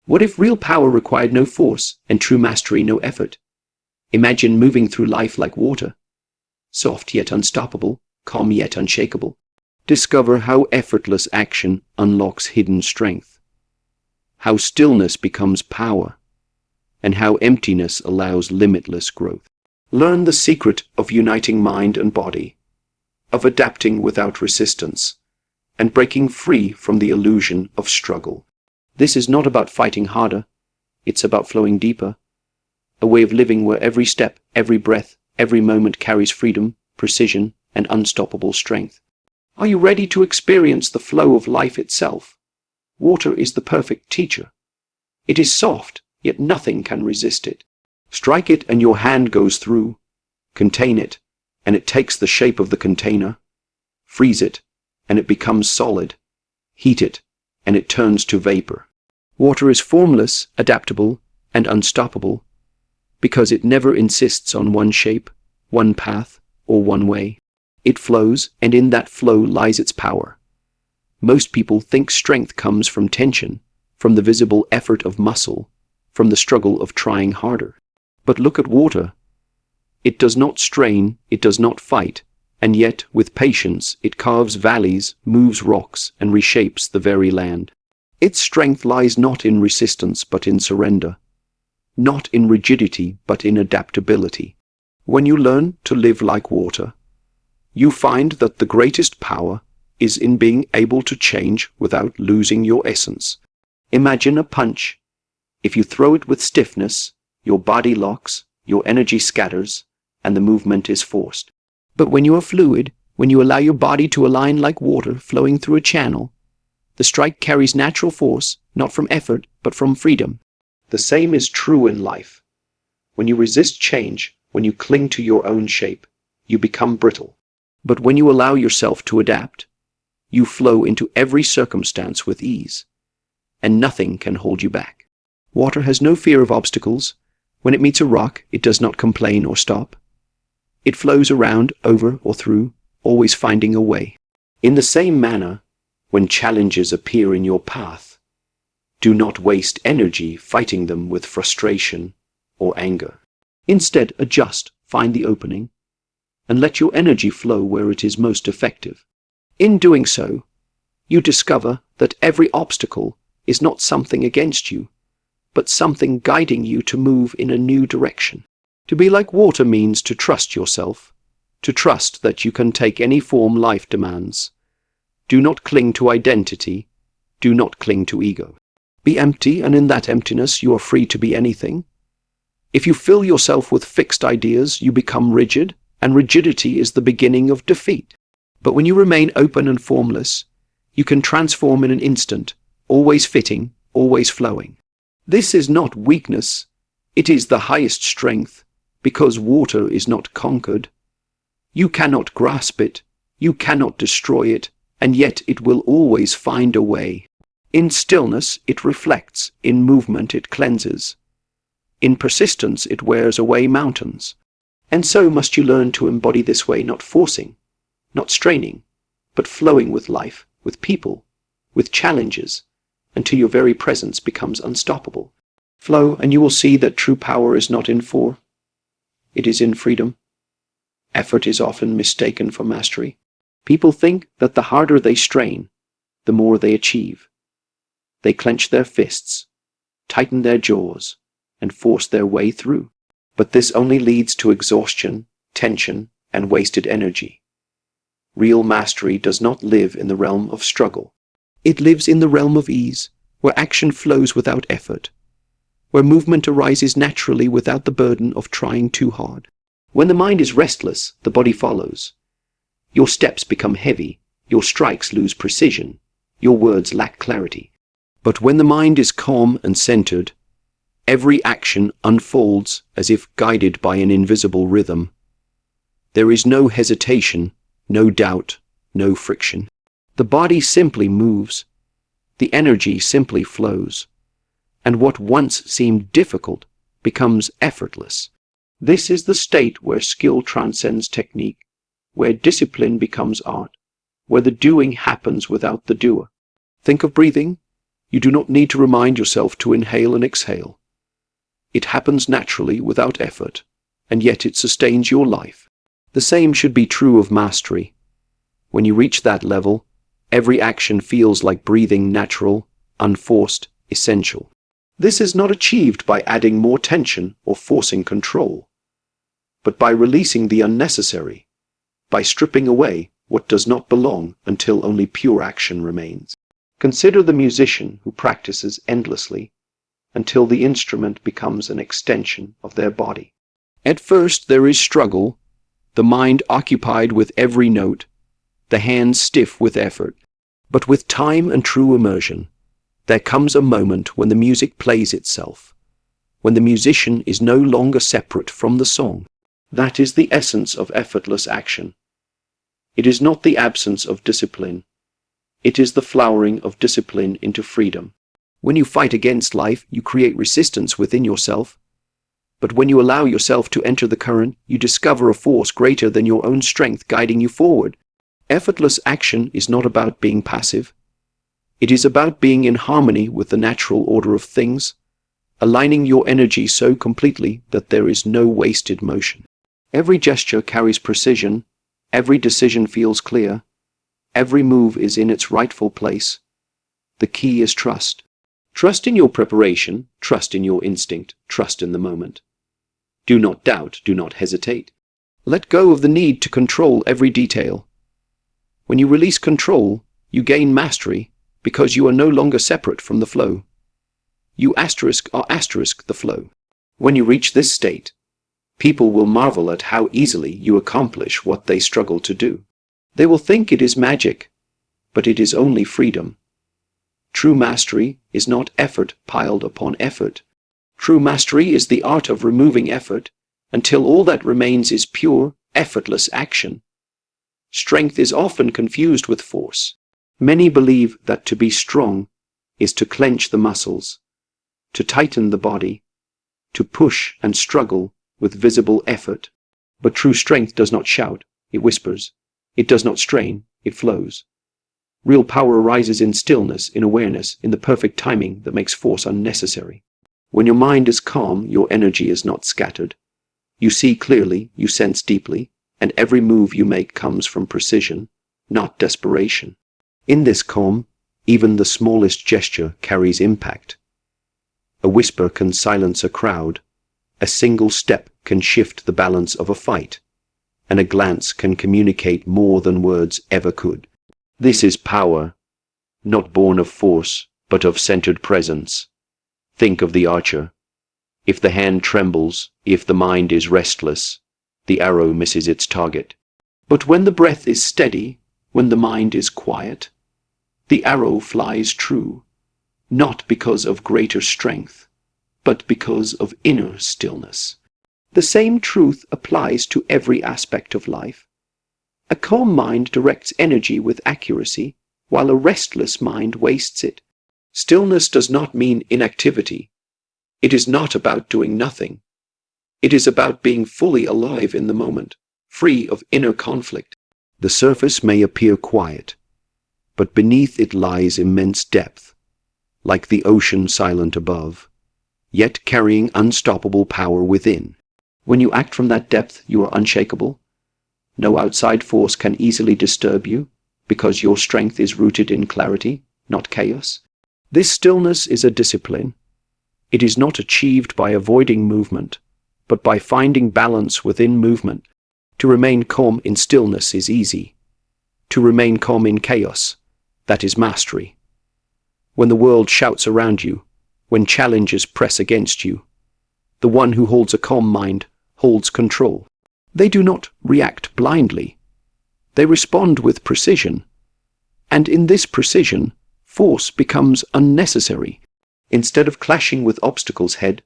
What if real power required no force and true mastery no effort? Imagine moving through life like water, soft yet unstoppable, calm yet unshakable. Discover how effortless action unlocks hidden strength, how stillness becomes power, and how emptiness allows limitless growth. Learn the secret of uniting mind and body, of adapting without resistance, and breaking free from the illusion of struggle. This is not about fighting harder, it's about flowing deeper, a way of living where every step, every breath, every moment carries freedom, precision, and unstoppable strength. Are you ready to experience the flow of life itself? Water is the perfect teacher. It is soft, yet nothing can resist it. Strike it and your hand goes through. Contain it, and it takes the shape of the container. Freeze it, and it becomes solid. Heat it, and it turns to vapor. Water is formless, adaptable, and unstoppable, because it never insists on one shape, one path, or one way. It flows, and in that flow lies its power. Most people think strength comes from tension, from the visible effort of muscle, from the struggle of trying harder. But look at water. It does not strain, it does not fight, and yet, with patience, it carves valleys, moves rocks, and reshapes the very land. Its strength lies not in resistance but in surrender, not in rigidity but in adaptability. When you learn to live like water, you find that the greatest power is in being able to change without losing your essence. Imagine a punch. If you throw it with stiffness, your body locks, your energy scatters, and the movement is forced. But when you are fluid, when you allow your body to align like water flowing through a channel, the strike carries natural force, not from effort, but from freedom. The same is true in life. When you resist change, when you cling to your own shape, you become brittle. But when you allow yourself to adapt, you flow into every circumstance with ease, and nothing can hold you back. Water has no fear of obstacles. When it meets a rock, it does not complain or stop. It flows around, over, or through, always finding a way. In the same manner, when challenges appear in your path, do not waste energy fighting them with frustration or anger. Instead, adjust, find the opening, and let your energy flow where it is most effective. In doing so, you discover that every obstacle is not something against you, but something guiding you to move in a new direction. To be like water means to trust yourself, to trust that you can take any form life demands. Do not cling to identity, do not cling to ego. Be empty, and in that emptiness you are free to be anything. If you fill yourself with fixed ideas, you become rigid, and rigidity is the beginning of defeat. But when you remain open and formless, you can transform in an instant, always fitting, always flowing. This is not weakness, it is the highest strength, because water is not conquered. You cannot grasp it, you cannot destroy it, and yet it will always find a way. In stillness it reflects, in movement it cleanses. In persistence it wears away mountains. And so must you learn to embody this way, not forcing, not straining, but flowing with life, with people, with challenges, until your very presence becomes unstoppable. Flow, and you will see that true power is not in force. It is in freedom. Effort is often mistaken for mastery. People think that the harder they strain, the more they achieve. They clench their fists, tighten their jaws, and force their way through. But this only leads to exhaustion, tension, and wasted energy. Real mastery does not live in the realm of struggle. It lives in the realm of ease, where action flows without effort, where movement arises naturally without the burden of trying too hard. When the mind is restless, the body follows. Your steps become heavy, your strikes lose precision, your words lack clarity. But when the mind is calm and centered, every action unfolds as if guided by an invisible rhythm. There is no hesitation, no doubt, no friction. The body simply moves, the energy simply flows, and what once seemed difficult becomes effortless. This is the state where skill transcends technique, where discipline becomes art, where the doing happens without the doer. Think of breathing. You do not need to remind yourself to inhale and exhale. It happens naturally without effort, and yet it sustains your life. The same should be true of mastery. When you reach that level, every action feels like breathing, natural, unforced, essential. This is not achieved by adding more tension or forcing control, but by releasing the unnecessary, by stripping away what does not belong until only pure action remains. Consider the musician who practices endlessly until the instrument becomes an extension of their body. At first there is struggle, the mind occupied with every note, the hands stiff with effort. But with time and true immersion, there comes a moment when the music plays itself, when the musician is no longer separate from the song. That is the essence of effortless action. It is not the absence of discipline. It is the flowering of discipline into freedom. When you fight against life, you create resistance within yourself. But when you allow yourself to enter the current, you discover a force greater than your own strength guiding you forward. Effortless action is not about being passive. It is about being in harmony with the natural order of things, aligning your energy so completely that there is no wasted motion. Every gesture carries precision, every decision feels clear, every move is in its rightful place. The key is trust. Trust in your preparation, trust in your instinct, trust in the moment. Do not doubt, do not hesitate. Let go of the need to control every detail. When you release control, you gain mastery because you are no longer separate from the flow. You are the flow. When you reach this state, people will marvel at how easily you accomplish what they struggle to do. They will think it is magic, but it is only freedom. True mastery is not effort piled upon effort. True mastery is the art of removing effort until all that remains is pure, effortless action. Strength is often confused with force. Many believe that to be strong is to clench the muscles, to tighten the body, to push and struggle with visible effort. But true strength does not shout, it whispers. It does not strain, it flows. Real power arises in stillness, in awareness, in the perfect timing that makes force unnecessary. When your mind is calm, your energy is not scattered. You see clearly, you sense deeply, and every move you make comes from precision, not desperation. In this calm, even the smallest gesture carries impact. A whisper can silence a crowd, a single step can shift the balance of a fight, and a glance can communicate more than words ever could. This is power, not born of force, but of centered presence. Think of the archer. If the hand trembles, if the mind is restless, the arrow misses its target. But when the breath is steady, when the mind is quiet, the arrow flies true, not because of greater strength, but because of inner stillness. The same truth applies to every aspect of life. A calm mind directs energy with accuracy, while a restless mind wastes it. Stillness does not mean inactivity. It is not about doing nothing. It is about being fully alive in the moment, free of inner conflict. The surface may appear quiet, but beneath it lies immense depth, like the ocean silent above, yet carrying unstoppable power within. When you act from that depth, you are unshakable. No outside force can easily disturb you, because your strength is rooted in clarity, not chaos. This stillness is a discipline. It is not achieved by avoiding movement, but by finding balance within movement. To remain calm in stillness is easy. To remain calm in chaos, that is mastery. When the world shouts around you, when challenges press against you, the one who holds a calm mind holds control. They do not react blindly. They respond with precision. And in this precision, force becomes unnecessary. Instead of clashing with obstacles head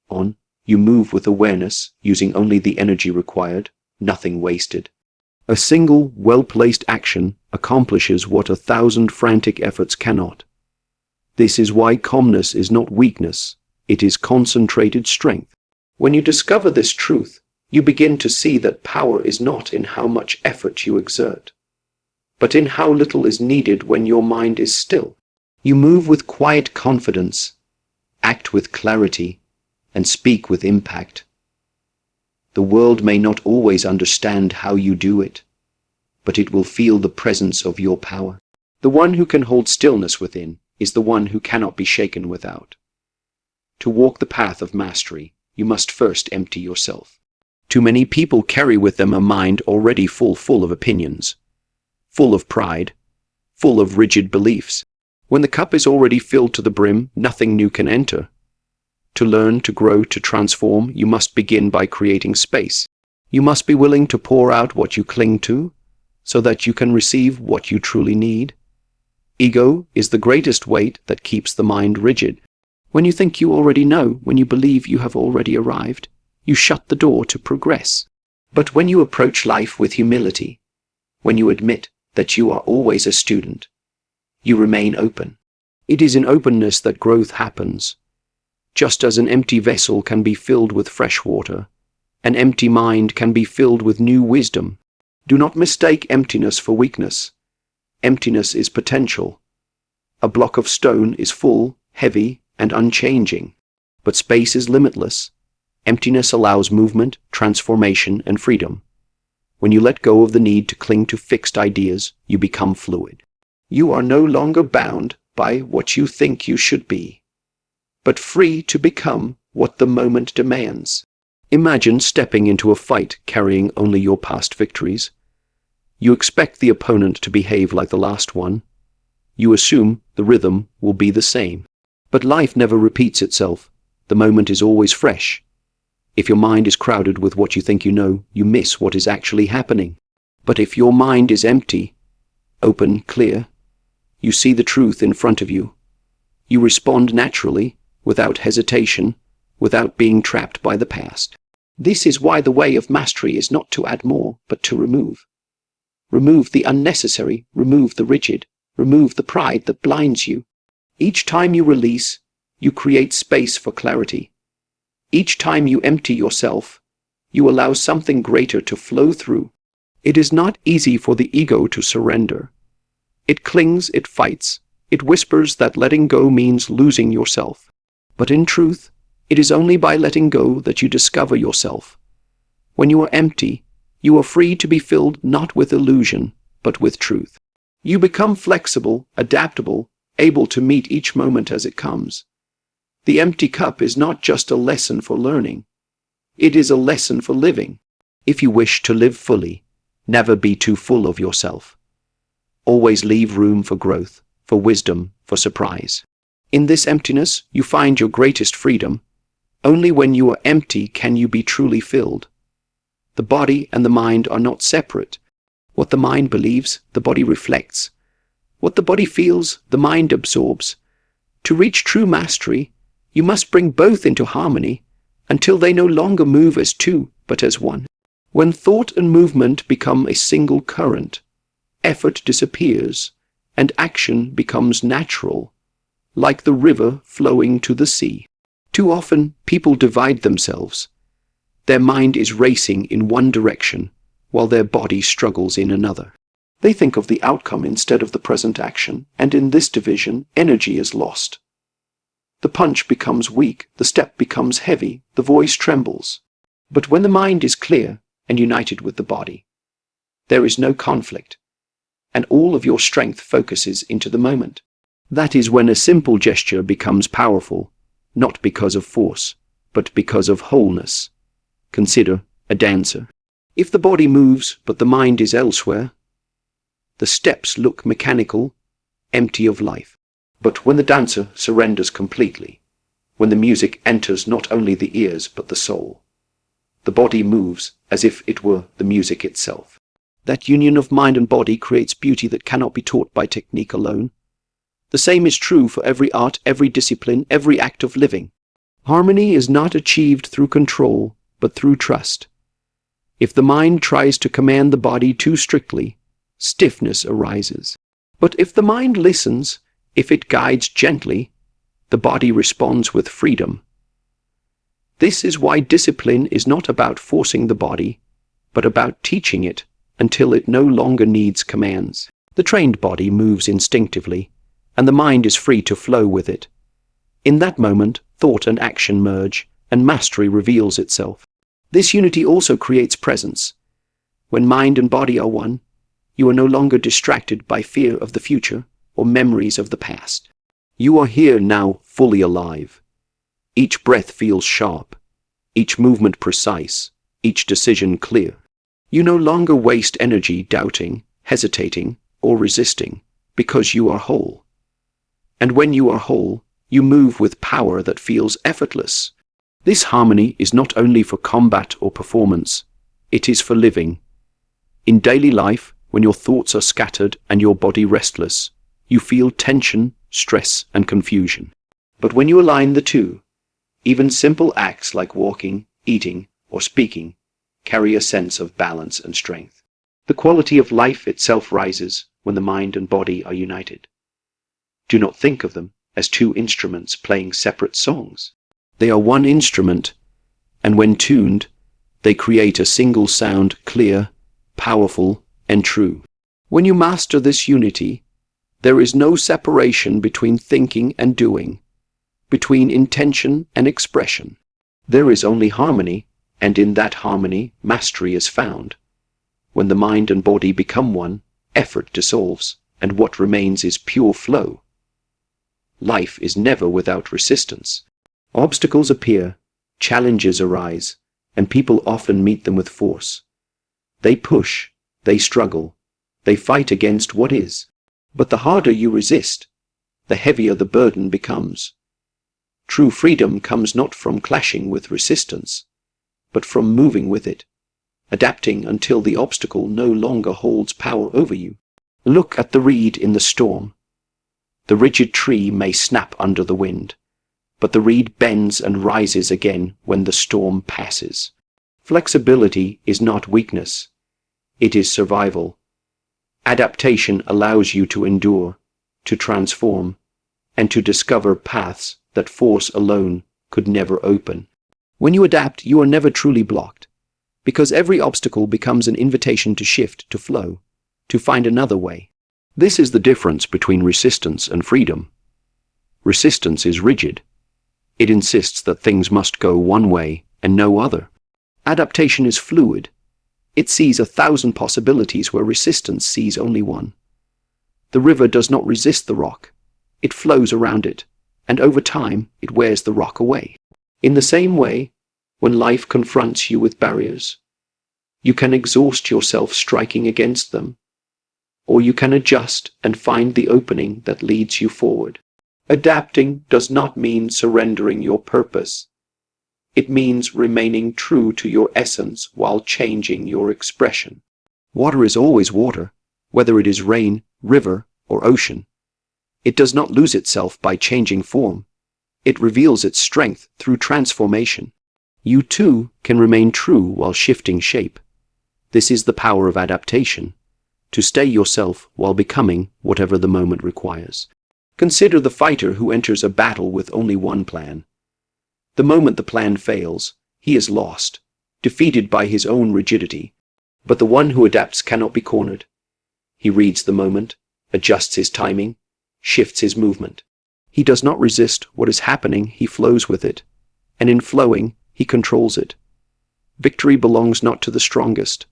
on, you move with awareness, using only the energy required, nothing wasted. A single, well-placed action accomplishes what 1,000 frantic efforts cannot. This is why calmness is not weakness, it is concentrated strength. When you discover this truth, you begin to see that power is not in how much effort you exert, but in how little is needed when your mind is still. You move with quiet confidence, act with clarity, and speak with impact. The world may not always understand how you do it, but it will feel the presence of your power. The one who can hold stillness within is the one who cannot be shaken without. To walk the path of mastery, you must first empty yourself. Too many people carry with them a mind already full of opinions, full of pride, full of rigid beliefs. When the cup is already filled to the brim, nothing new can enter. To learn, to grow, to transform, you must begin by creating space. You must be willing to pour out what you cling to, so that you can receive what you truly need. Ego is the greatest weight that keeps the mind rigid. When you think you already know, when you believe you have already arrived, you shut the door to progress. But when you approach life with humility, when you admit that you are always a student, you remain open. It is in openness that growth happens. Just as an empty vessel can be filled with fresh water, an empty mind can be filled with new wisdom. Do not mistake emptiness for weakness. Emptiness is potential. A block of stone is full, heavy, and unchanging, but space is limitless. Emptiness allows movement, transformation, and freedom. When you let go of the need to cling to fixed ideas, you become fluid. You are no longer bound by what you think you should be, but free to become what the moment demands. Imagine stepping into a fight carrying only your past victories. You expect the opponent to behave like the last one. You assume the rhythm will be the same. But life never repeats itself. The moment is always fresh. If your mind is crowded with what you think you know, you miss what is actually happening. But if your mind is empty, open, clear, you see the truth in front of you. You respond naturally, without hesitation, without being trapped by the past. This is why the way of mastery is not to add more, but to remove. Remove the unnecessary, remove the rigid, remove the pride that blinds you. Each time you release, you create space for clarity. Each time you empty yourself, you allow something greater to flow through. It is not easy for the ego to surrender. It clings, it fights, it whispers that letting go means losing yourself. But in truth, it is only by letting go that you discover yourself. When you are empty, you are free to be filled not with illusion, but with truth. You become flexible, adaptable, able to meet each moment as it comes. The empty cup is not just a lesson for learning. It is a lesson for living. If you wish to live fully, never be too full of yourself. Always leave room for growth, for wisdom, for surprise. In this emptiness, you find your greatest freedom. Only when you are empty can you be truly filled. The body and the mind are not separate. What the mind believes, the body reflects. What the body feels, the mind absorbs. To reach true mastery, you must bring both into harmony until they no longer move as two, but as one. When thought and movement become a single current, effort disappears and action becomes natural, like the river flowing to the sea. Too often, people divide themselves. Their mind is racing in one direction, while their body struggles in another. They think of the outcome instead of the present action, and in this division, energy is lost. The punch becomes weak, the step becomes heavy, the voice trembles. But when the mind is clear and united with the body, there is no conflict, and all of your strength focuses into the moment. That is when a simple gesture becomes powerful, not because of force, but because of wholeness. Consider a dancer. If the body moves, but the mind is elsewhere, the steps look mechanical, empty of life. But when the dancer surrenders completely, when the music enters not only the ears but the soul, the body moves as if it were the music itself. That union of mind and body creates beauty that cannot be taught by technique alone. The same is true for every art, every discipline, every act of living. Harmony is not achieved through control, but through trust. If the mind tries to command the body too strictly, stiffness arises. But if the mind listens, if it guides gently, the body responds with freedom. This is why discipline is not about forcing the body, but about teaching it until it no longer needs commands. The trained body moves instinctively, and the mind is free to flow with it. In that moment, thought and action merge, and mastery reveals itself. This unity also creates presence. When mind and body are one, you are no longer distracted by fear of the future or memories of the past. You are here now, fully alive. Each breath feels sharp, each movement precise, each decision clear. You no longer waste energy doubting, hesitating, or resisting, because you are whole. And when you are whole, you move with power that feels effortless. This harmony is not only for combat or performance, it is for living. In daily life, when your thoughts are scattered and your body restless, you feel tension, stress, and confusion. But when you align the two, even simple acts like walking, eating, or speaking carry a sense of balance and strength. The quality of life itself rises when the mind and body are united. Do not think of them as two instruments playing separate songs. They are one instrument, and when tuned, they create a single sound, clear, powerful, and true. When you master this unity, there is no separation between thinking and doing, between intention and expression. There is only harmony, and in that harmony, mastery is found. When the mind and body become one, effort dissolves, and what remains is pure flow. Life is never without resistance. Obstacles appear, challenges arise, and people often meet them with force. They push, they struggle, they fight against what is. But the harder you resist, the heavier the burden becomes. True freedom comes not from clashing with resistance, but from moving with it, adapting until the obstacle no longer holds power over you. Look at the reed in the storm. The rigid tree may snap under the wind, but the reed bends and rises again when the storm passes. Flexibility is not weakness, it is survival. Adaptation allows you to endure, to transform, and to discover paths that force alone could never open. When you adapt, you are never truly blocked, because every obstacle becomes an invitation to shift, to flow, to find another way. This is the difference between resistance and freedom. Resistance is rigid. It insists that things must go one way and no other. Adaptation is fluid. It sees 1,000 possibilities where resistance sees only one. The river does not resist the rock. It flows around it, and over time it wears the rock away. In the same way, when life confronts you with barriers, you can exhaust yourself striking against them, or you can adjust and find the opening that leads you forward. Adapting does not mean surrendering your purpose. It means remaining true to your essence while changing your expression. Water is always water, whether it is rain, river, or ocean. It does not lose itself by changing form. It reveals its strength through transformation. You too can remain true while shifting shape. This is the power of adaptation, to stay yourself while becoming whatever the moment requires. Consider the fighter who enters a battle with only one plan. The moment the plan fails, he is lost, defeated by his own rigidity. But the one who adapts cannot be cornered. He reads the moment, adjusts his timing, shifts his movement. He does not resist what is happening, he flows with it, and in flowing, he controls it. Victory belongs not to the strongest,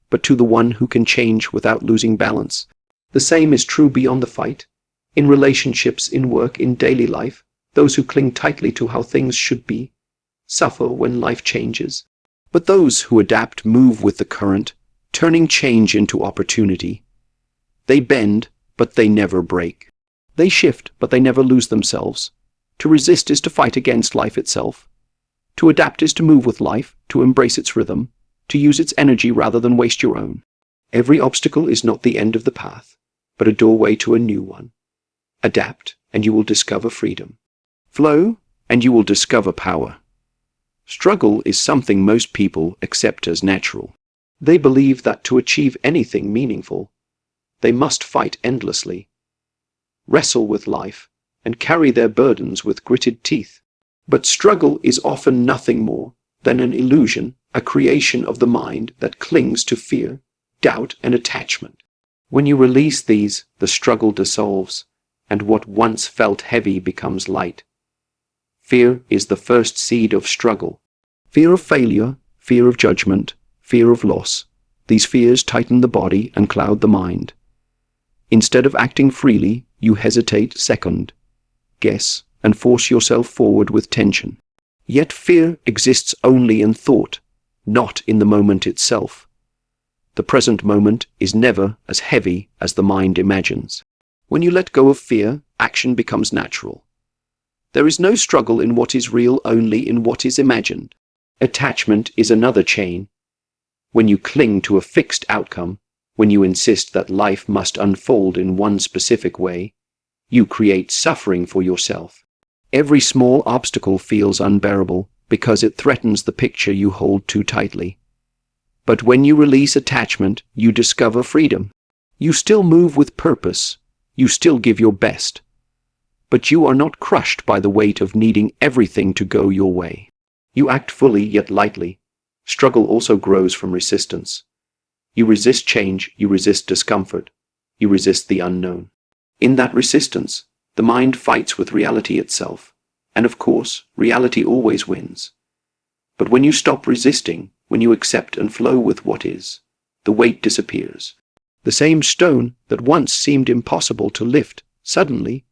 but to the one who can change without losing balance. The same is true beyond the fight. In relationships, in work, in daily life, those who cling tightly to how things should be suffer when life changes. But those who adapt move with the current, turning change into opportunity. They bend, but they never break. They shift, but they never lose themselves. To resist is to fight against life itself. To adapt is to move with life, to embrace its rhythm, to use its energy rather than waste your own. Every obstacle is not the end of the path, but a doorway to a new one. Adapt, and you will discover freedom. Flow, and you will discover power. Struggle is something most people accept as natural. They believe that to achieve anything meaningful, they must fight endlessly, wrestle with life, and carry their burdens with gritted teeth. But struggle is often nothing more than an illusion, a creation of the mind that clings to fear, doubt, and attachment. When you release these, the struggle dissolves, and what once felt heavy becomes light. Fear is the first seed of struggle. Fear of failure, fear of judgment, fear of loss. These fears tighten the body and cloud the mind. Instead of acting freely, you hesitate, second, guess, and force yourself forward with tension. Yet fear exists only in thought, not in the moment itself. The present moment is never as heavy as the mind imagines. When you let go of fear, action becomes natural. There is no struggle in what is real, only in what is imagined. Attachment is another chain. When you cling to a fixed outcome, when you insist that life must unfold in one specific way, you create suffering for yourself. Every small obstacle feels unbearable because it threatens the picture you hold too tightly. But when you release attachment, you discover freedom. You still move with purpose. You still give your best. But you are not crushed by the weight of needing everything to go your way. You act fully yet lightly. Struggle also grows from resistance. You resist change, you resist discomfort, you resist the unknown. In that resistance, the mind fights with reality itself, and of course, reality always wins. But when you stop resisting, when you accept and flow with what is, the weight disappears. The same stone that once seemed impossible to lift suddenly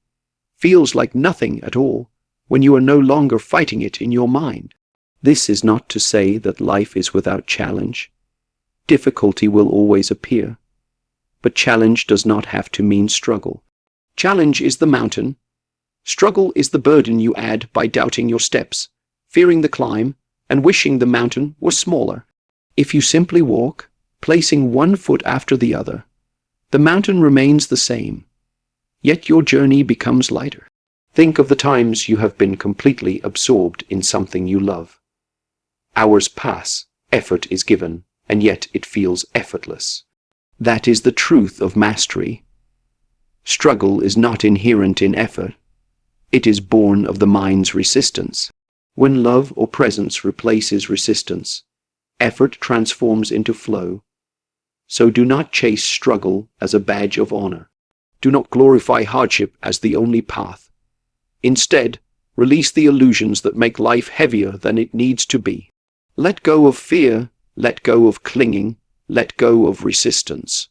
feels like nothing at all when you are no longer fighting it in your mind. This is not to say that life is without challenge. Difficulty will always appear, but challenge does not have to mean struggle. Challenge is the mountain. Struggle is the burden you add by doubting your steps, fearing the climb, and wishing the mountain was smaller. If you simply walk, placing one foot after the other, the mountain remains the same, yet your journey becomes lighter. Think of the times you have been completely absorbed in something you love. Hours pass, effort is given, and yet it feels effortless. That is the truth of mastery. Struggle is not inherent in effort. It is born of the mind's resistance. When love or presence replaces resistance, effort transforms into flow. So do not chase struggle as a badge of honor. Do not glorify hardship as the only path. Instead, release the illusions that make life heavier than it needs to be. Let go of fear, let go of clinging, let go of resistance.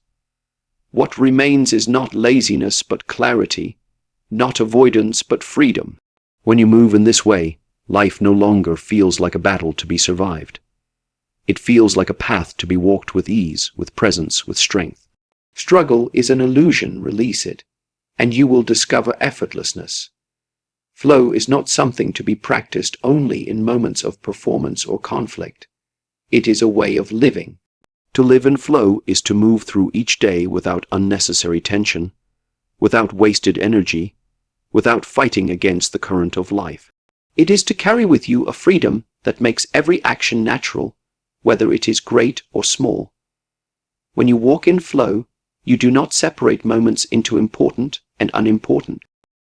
What remains is not laziness but clarity, not avoidance but freedom. When you move in this way, life no longer feels like a battle to be survived. It feels like a path to be walked with ease, with presence, with strength. Struggle is an illusion, release it, and you will discover effortlessness. Flow is not something to be practiced only in moments of performance or conflict. It is a way of living. To live in flow is to move through each day without unnecessary tension, without wasted energy, without fighting against the current of life. It is to carry with you a freedom that makes every action natural, whether it is great or small. When you walk in flow, you do not separate moments into important and unimportant.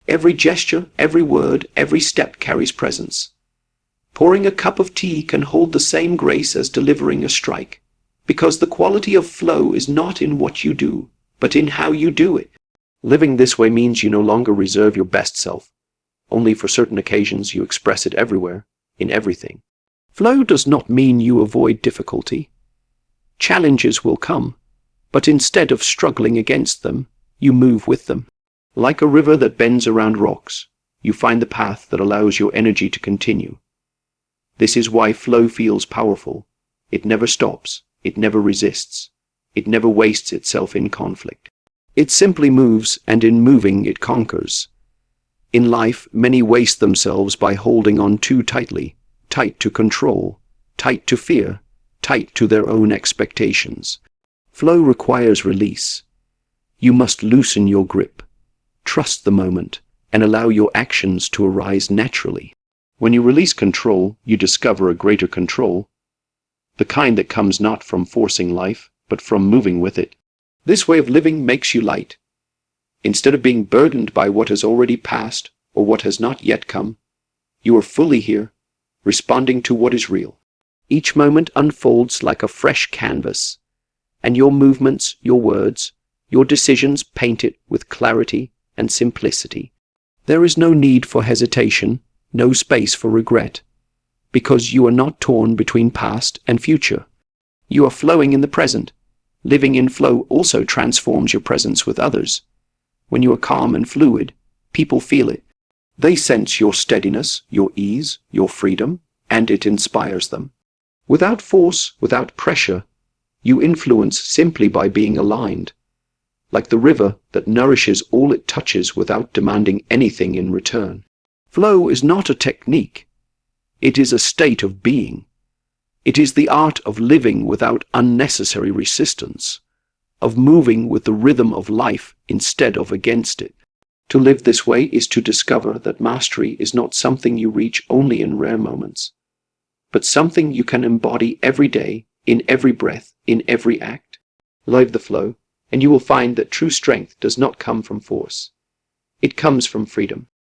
Every gesture, every word, every step carries presence. Pouring a cup of tea can hold the same grace as delivering a strike, because the quality of flow is not in what you do, but in how you do it. Living this way means you no longer reserve your best self. Only for certain occasions you express it everywhere, in everything. Flow does not mean you avoid difficulty. Challenges will come, but instead of struggling against them, you move with them. Like a river that bends around rocks, you find the path that allows your energy to continue. This is why flow feels powerful. It never stops. It never resists. It never wastes itself in conflict. It simply moves, and in moving it conquers. In life, many waste themselves by holding on too tightly, tight to control, tight to fear, tight to their own expectations. Flow requires release. You must loosen your grip, trust the moment, and allow your actions to arise naturally. When you release control, you discover a greater control, the kind that comes not from forcing life, but from moving with it. This way of living makes you light. Instead of being burdened by what has already passed or what has not yet come, you are fully here, responding to what is real. Each moment unfolds like a fresh canvas, and your movements, your words, your decisions paint it with clarity, and simplicity. There is no need for hesitation, no space for regret, because you are not torn between past and future. You are flowing in the present. Living in flow also transforms your presence with others. When you are calm and fluid, people feel it. They sense your steadiness, your ease, your freedom, and it inspires them. Without force, without pressure, you influence simply by being aligned, like the river that nourishes all it touches without demanding anything in return. Flow is not a technique. It is a state of being. It is the art of living without unnecessary resistance, of moving with the rhythm of life instead of against it. To live this way is to discover that mastery is not something you reach only in rare moments, but something you can embody every day, in every breath, in every act. Live the flow, and you will find that true strength does not come from force. It comes from freedom.